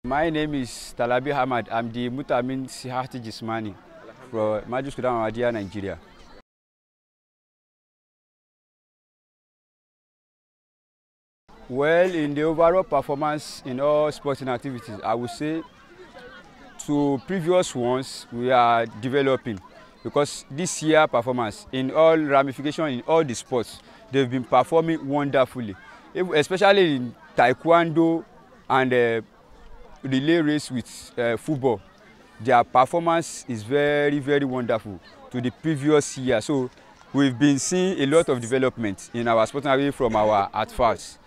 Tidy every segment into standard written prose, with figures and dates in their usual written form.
My name is Talabi Ahmad. I'm the Muhtamin Sihat-e-Jismani from MKA-NIGERIA. Well, in the overall performance in all sporting activities, I would say to previous ones we are developing, because this year performance in all ramifications in all the sports, they've been performing wonderfully, especially in taekwondo and relay race with football. Their performance is very, very wonderful to the previous year. So we've been seeing a lot of development in our sporting activity from our athletes.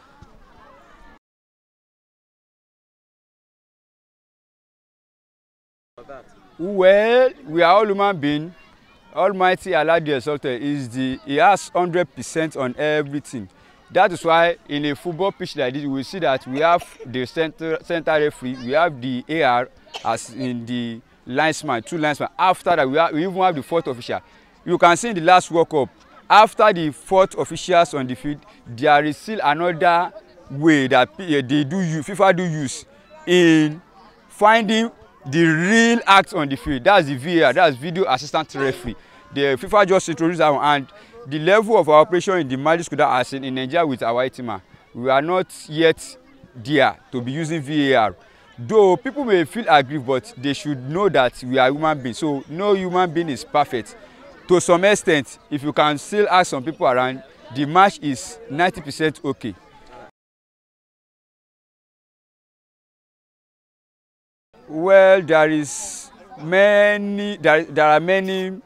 Well, we are all human beings. Almighty Allah the Exalted He has 100% on everything. That is why in a football pitch like this, we see that we have the center referee, we have the AR as in the linesman, two linesmen. After that, we even have the fourth official. You can see in the last World Cup, after the fourth officials on the field, there is still another way that FIFA do use in finding the real act on the field. That's the VAR, that's video assistant referee. The FIFA just introduced that one, and the level of our operation in the Mali as in Nigeria with our ITMA, we are not yet there to be using VAR. Though people may feel aggrieved, but they should know that we are human beings. So no human being is perfect. To some extent, if you can still ask some people around, the match is 90% okay. Well, there are many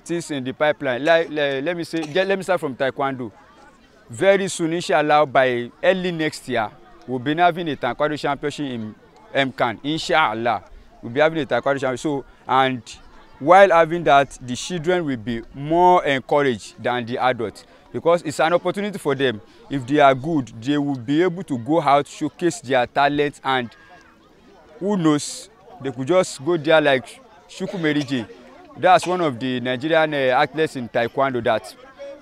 things in the pipeline. Let me start from taekwondo. Very soon, inshallah, by early next year, we'll be having a taekwondo championship in MKA-NIGERIA. Inshallah, we'll be having a taekwondo championship. So, and while having that, the children will be more encouraged than the adults, because it's an opportunity for them. If they are good, they will be able to go out, showcase their talent, and who knows, they could just go there like Shuku Merije. That's one of the Nigerian athletes in taekwondo that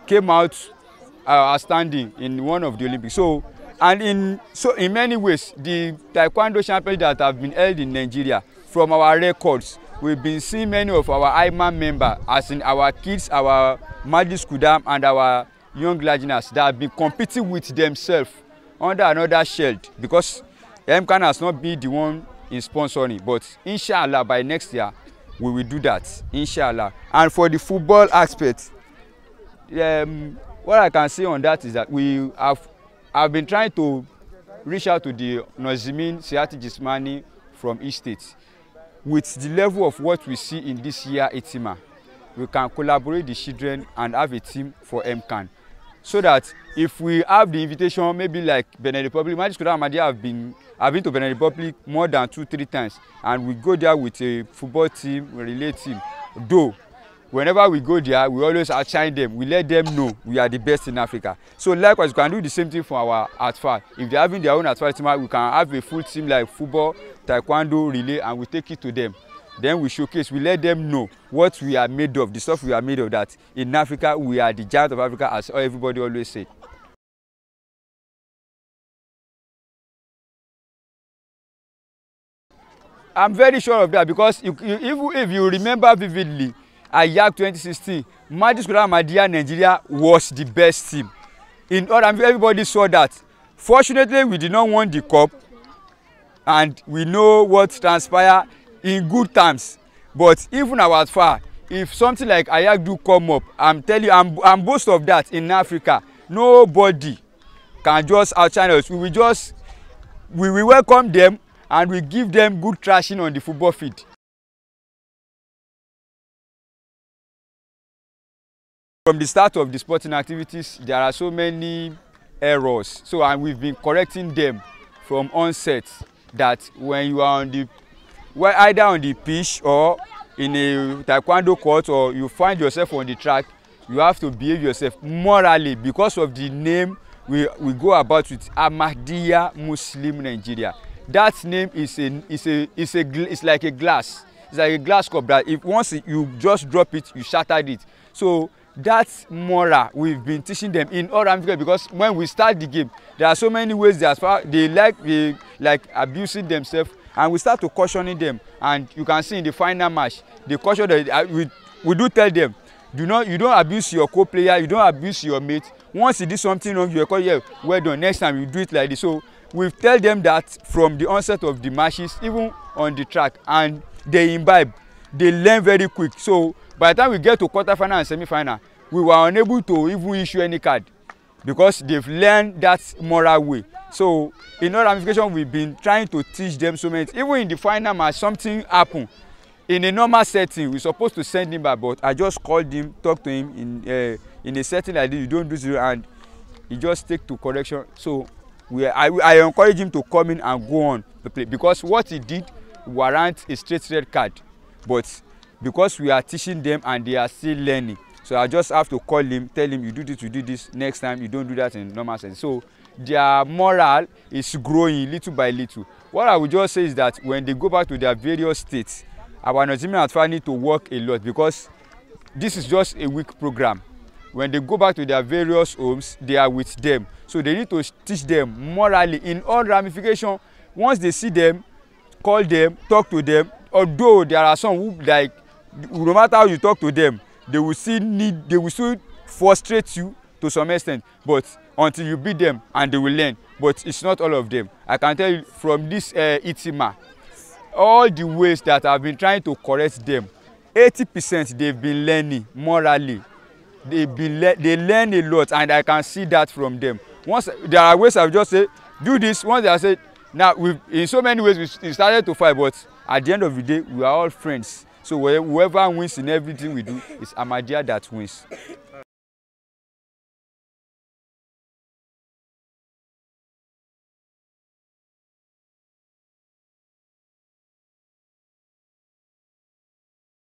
came out outstanding in one of the Olympics. So in many ways, the taekwondo champions that have been held in Nigeria, from our records, we've been seeing many of our IMAN members, as in our kids, our Madis Kudam, and our young legenders that have been competing with themselves under another shield, because MKA has not been the one in sponsoring. But inshallah, by next year, we will do that, inshallah. And for the football aspect, what I can say on that is that I've been trying to reach out to the Muhtamin Sihat-e-Jismani from each state. With the level of what we see in this year ITMA, we can collaborate the children and have a team for MKA, so that if we have the invitation, maybe like Benin Republic, I've been to Benin Republic more than 2-3 times, and we go there with a football team, a relay team. Though whenever we go there, we always outshine them. We let them know we are the best in Africa. So likewise, we can do the same thing for our ATFA. If they're having their own ATFA team, we can have a full team like football, taekwondo, relay, and we take it to them. Then we showcase, we let them know what we are made of, the stuff we are made of, that in Africa, we are the giant of Africa, as everybody always say. I'm very sure of that, because if you remember vividly, at YAG 2016, Nigeria was the best team. In all, everybody saw that. Fortunately, we did not win the cup, and we know what transpired in good times. But even our far, if something like Ayak do come up, I'm telling you, I'm boast of that in Africa. Nobody can just outshine us. We will welcome them, and we give them good trashing on the football field. From the start of the sporting activities, there are so many errors. So, and we've been correcting them from onset, that when you are either on the pitch or in a taekwondo court, or you find yourself on the track, you have to behave yourself morally, because of the name we go about with, Ahmadiyya Muslim Nigeria. That name is like a glass. It's like a glass cup that if once you just drop it, you shattered it. So that's moral we've been teaching them in all Africa, because when we start the game, there are so many ways they like abusing themselves, and we start to cautioning them. And you can see in the final match, the caution that we do tell them, you don't abuse your co-player, you don't abuse your mate. Once you do something wrong, you call, yeah, well done, next time you do it like this. So we tell them that from the onset of the matches, even on the track, and they imbibe, they learn very quick. So by the time we get to quarter-final and semi-final, we were unable to even issue any card because they've learned that moral way. So in all ramifications, we've been trying to teach them so many. Even in the final match, something happened. In a normal setting, we're supposed to send him back, but I just called him, talked to him in a setting like this. You don't do zero, and he just take to correction. So I encourage him to come in and go on to play, because what he did warrants a straight red card. But because we are teaching them and they are still learning, so I just have to call him, tell him, you do this next time, you don't do that in normal sense. So their moral is growing little by little. What I would just say is that when they go back to their various states, our Nigerian athletics need to work a lot, because this is just a week program. When they go back to their various homes, they are with them. So they need to teach them morally in all ramifications. Once they see them, call them, talk to them. Although there are some who, like, no matter how you talk to them, they will still frustrate you to some extent. But until you beat them, and they will learn. But it's not all of them. I can tell you from this Itima, all the ways that I've been trying to correct them, 80% they've been learning morally. They learn a lot, and I can see that from them. Once there are ways I've just say do this, once they say now, in so many ways we started to fight, but at the end of the day we are all friends. So whoever wins in everything we do, it's Ahmadiyya that wins.